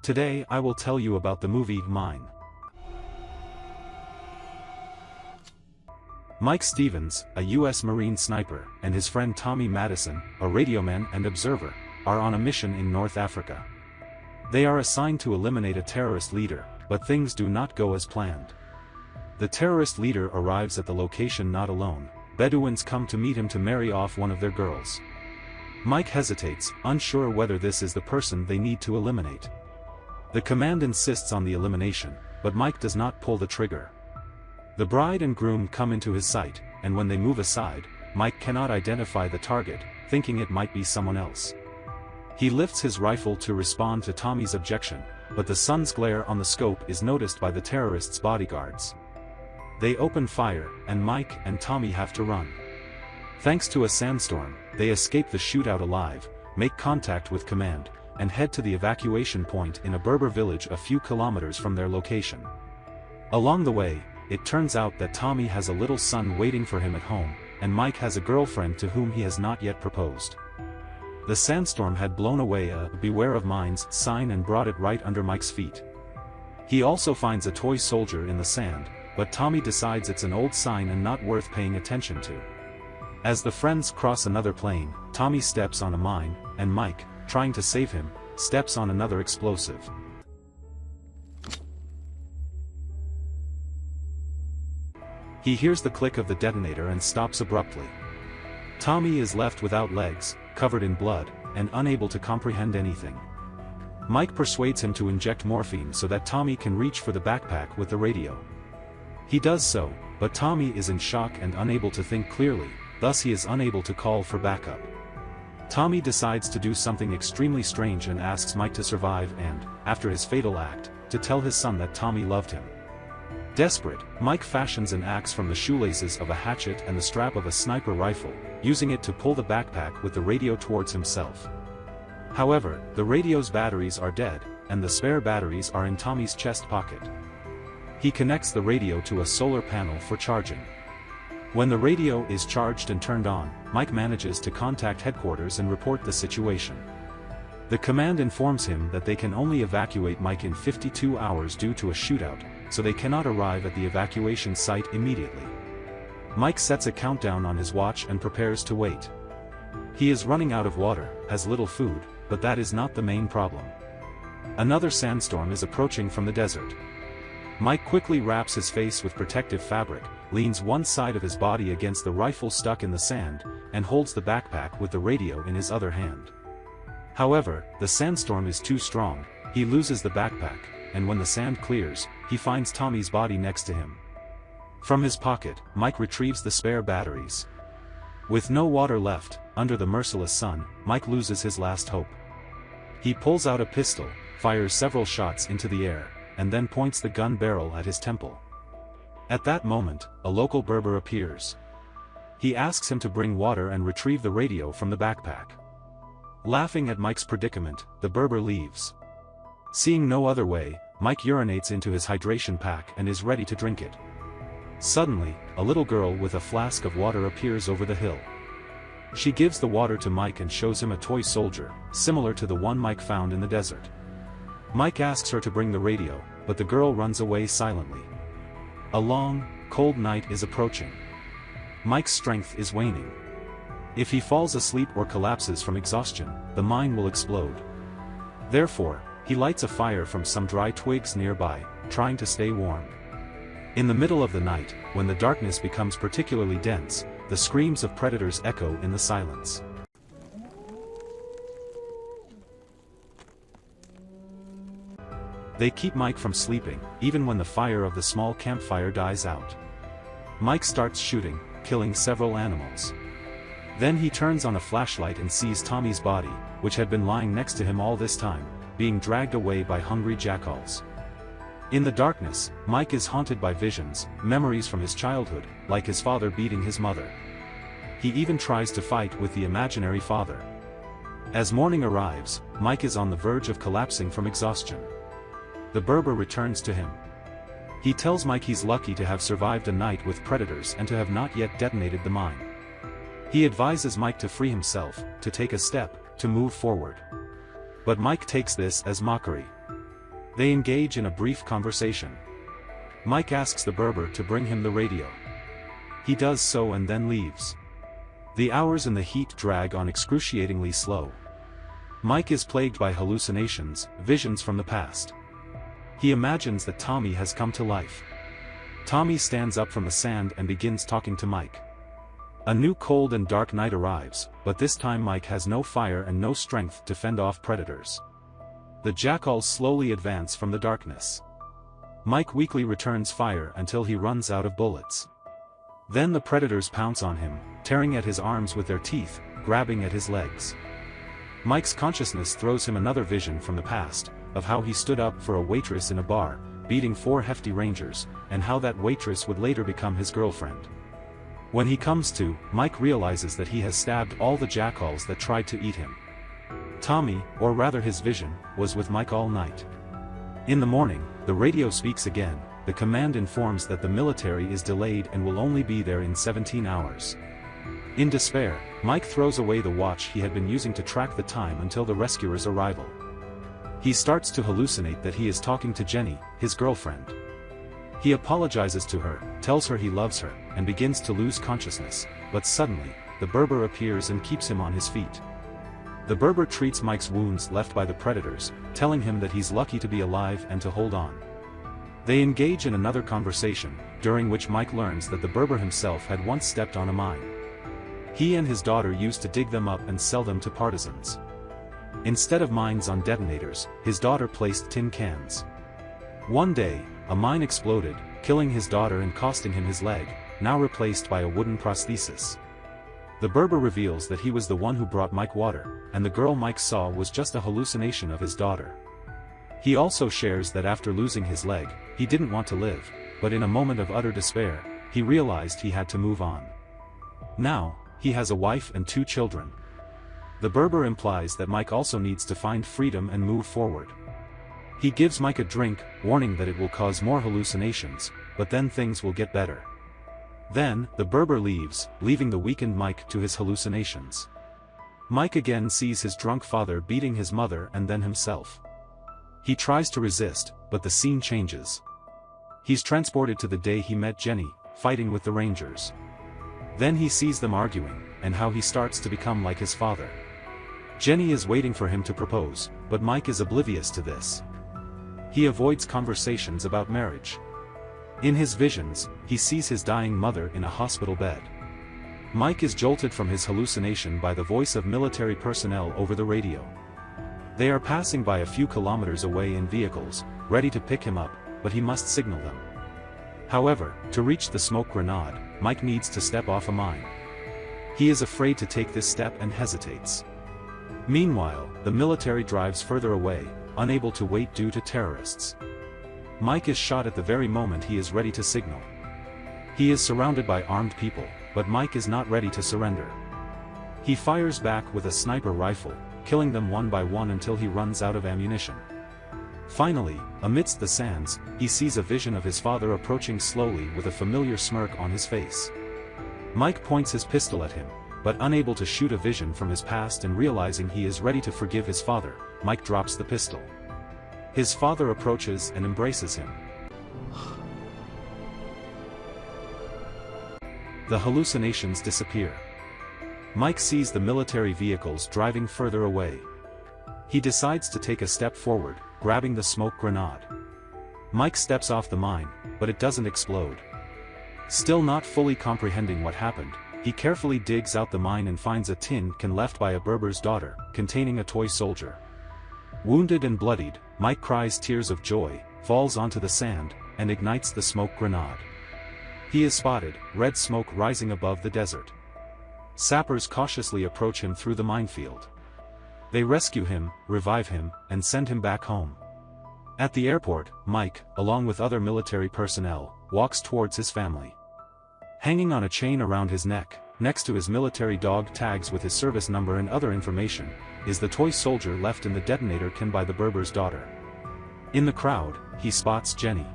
Today I will tell you about the movie Mine. Mike Stevens, a U.S. Marine sniper, and his friend Tommy Madison, a radioman and observer, are on a mission in North Africa. They are assigned to eliminate a terrorist leader, but things do not go as planned. The terrorist leader arrives at the location not alone. Bedouins come to meet him to marry off one of their girls. Mike hesitates, unsure whether this is the person they need to eliminate. The command insists on the elimination, but Mike does not pull the trigger. The bride and groom come into his sight, and when they move aside, Mike cannot identify the target, thinking it might be someone else. He lifts his rifle to respond to Tommy's objection, but the sun's glare on the scope is noticed by the terrorists' bodyguards. They open fire, and Mike and Tommy have to run. Thanks to a sandstorm, they escape the shootout alive, make contact with command, and head to the evacuation point in a Berber village a few kilometers from their location. Along the way, it turns out that Tommy has a little son waiting for him at home, and Mike has a girlfriend to whom he has not yet proposed. The sandstorm had blown away a "Beware of Mines" sign and brought it right under Mike's feet. He also finds a toy soldier in the sand, but Tommy decides it's an old sign and not worth paying attention to. As the friends cross another plane, Tommy steps on a mine, and Mike, trying to save him, steps on another explosive. He hears the click of the detonator and stops abruptly. Tommy is left without legs, covered in blood, and unable to comprehend anything. Mike persuades him to inject morphine so that Tommy can reach for the backpack with the radio. He does so, but Tommy is in shock and unable to think clearly, thus he is unable to call for backup. Tommy decides to do something extremely strange and asks Mike to survive and, after his fatal act, to tell his son that Tommy loved him. Desperate, Mike fashions an axe from the shoelaces of a hatchet and the strap of a sniper rifle, using it to pull the backpack with the radio towards himself. However, the radio's batteries are dead, and the spare batteries are in Tommy's chest pocket. He connects the radio to a solar panel for charging. When the radio is charged and turned on, Mike manages to contact headquarters and report the situation. The command informs him that they can only evacuate Mike in 52 hours due to a shootout, so they cannot arrive at the evacuation site immediately. Mike sets a countdown on his watch and prepares to wait. He is running out of water, has little food, but that is not the main problem. Another sandstorm is approaching from the desert. Mike quickly wraps his face with protective fabric, leans one side of his body against the rifle stuck in the sand, and holds the backpack with the radio in his other hand. However, the sandstorm is too strong, he loses the backpack, and when the sand clears, he finds Tommy's body next to him. From his pocket, Mike retrieves the spare batteries. With no water left, under the merciless sun, Mike loses his last hope. He pulls out a pistol, fires several shots into the air, and then points the gun barrel at his temple. At that moment, a local Berber appears. He asks him to bring water and retrieve the radio from the backpack. Laughing at Mike's predicament, the Berber leaves. Seeing no other way, Mike urinates into his hydration pack and is ready to drink it. Suddenly, a little girl with a flask of water appears over the hill. She gives the water to Mike and shows him a toy soldier, similar to the one Mike found in the desert. Mike asks her to bring the radio, but the girl runs away silently. A long, cold night is approaching. Mike's strength is waning. If he falls asleep or collapses from exhaustion, the mine will explode. Therefore, he lights a fire from some dry twigs nearby, trying to stay warm. In the middle of the night, when the darkness becomes particularly dense, the screams of predators echo in the silence. They keep Mike from sleeping, even when the fire of the small campfire dies out. Mike starts shooting, killing several animals. Then he turns on a flashlight and sees Tommy's body, which had been lying next to him all this time, being dragged away by hungry jackals. In the darkness, Mike is haunted by visions, memories from his childhood, like his father beating his mother. He even tries to fight with the imaginary father. As morning arrives, Mike is on the verge of collapsing from exhaustion. The Berber returns to him. He tells Mike he's lucky to have survived a night with predators and to have not yet detonated the mine. He advises Mike to free himself, to take a step, to move forward. But Mike takes this as mockery. They engage in a brief conversation. Mike asks the Berber to bring him the radio. He does so and then leaves. The hours in the heat drag on excruciatingly slow. Mike is plagued by hallucinations, visions from the past. He imagines that Tommy has come to life. Tommy stands up from the sand and begins talking to Mike. A new cold and dark night arrives, but this time Mike has no fire and no strength to fend off predators. The jackals slowly advance from the darkness. Mike weakly returns fire until he runs out of bullets. Then the predators pounce on him, tearing at his arms with their teeth, grabbing at his legs. Mike's consciousness throws him another vision from the past, of how he stood up for a waitress in a bar, beating 4 hefty rangers, and how that waitress would later become his girlfriend. When he comes to, Mike realizes that he has stabbed all the jackals that tried to eat him. Tommy, or rather his vision, was with Mike all night. In the morning, the radio speaks again. The command informs that the military is delayed and will only be there in 17 hours. In despair, Mike throws away the watch he had been using to track the time until the rescuers' arrival. He starts to hallucinate that he is talking to Jenny, his girlfriend. He apologizes to her, tells her he loves her, and begins to lose consciousness, but suddenly, the Berber appears and keeps him on his feet. The Berber treats Mike's wounds left by the predators, telling him that he's lucky to be alive and to hold on. They engage in another conversation, during which Mike learns that the Berber himself had once stepped on a mine. He and his daughter used to dig them up and sell them to partisans. Instead of mines on detonators, his daughter placed tin cans. One day, a mine exploded, killing his daughter and costing him his leg, now replaced by a wooden prosthesis. The Berber reveals that he was the one who brought Mike water, and the girl Mike saw was just a hallucination of his daughter. He also shares that after losing his leg, he didn't want to live, but in a moment of utter despair, he realized he had to move on. Now, he has a wife and 2 children. The Berber implies that Mike also needs to find freedom and move forward. He gives Mike a drink, warning that it will cause more hallucinations, but then things will get better. Then, the Berber leaves, leaving the weakened Mike to his hallucinations. Mike again sees his drunk father beating his mother and then himself. He tries to resist, but the scene changes. He's transported to the day he met Jenny, fighting with the Rangers. Then he sees them arguing, and how he starts to become like his father. Jenny is waiting for him to propose, but Mike is oblivious to this. He avoids conversations about marriage. In his visions, he sees his dying mother in a hospital bed. Mike is jolted from his hallucination by the voice of military personnel over the radio. They are passing by a few kilometers away in vehicles, ready to pick him up, but he must signal them. However, to reach the smoke grenade, Mike needs to step off a mine. He is afraid to take this step and hesitates. Meanwhile, the military drives further away, unable to wait due to terrorists. Mike is shot at the very moment he is ready to signal. He is surrounded by armed people, but Mike is not ready to surrender. He fires back with a sniper rifle, killing them one by one until he runs out of ammunition. Finally, amidst the sands, he sees a vision of his father approaching slowly with a familiar smirk on his face. Mike points his pistol at him, but unable to shoot a vision from his past and realizing he is ready to forgive his father, Mike drops the pistol. His father approaches and embraces him. The hallucinations disappear. Mike sees the military vehicles driving further away. He decides to take a step forward, grabbing the smoke grenade. Mike steps off the mine, but it doesn't explode. Still not fully comprehending what happened, he carefully digs out the mine and finds a tin can left by a Berber's daughter, containing a toy soldier. Wounded and bloodied, Mike cries tears of joy, falls onto the sand, and ignites the smoke grenade. He is spotted, red smoke rising above the desert. Sappers cautiously approach him through the minefield. They rescue him, revive him, and send him back home. At the airport, Mike, along with other military personnel, walks towards his family. Hanging on a chain around his neck, next to his military dog tags with his service number and other information, is the toy soldier left in the detonator can by the Berber's daughter. In the crowd, he spots Jenny.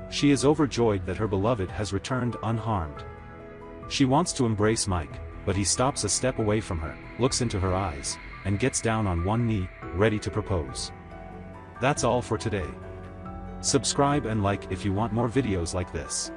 She is overjoyed that her beloved has returned unharmed. She wants to embrace Mike, but he stops a step away from her, looks into her eyes, and gets down on one knee, ready to propose. That's all for today. Subscribe and like if you want more videos like this.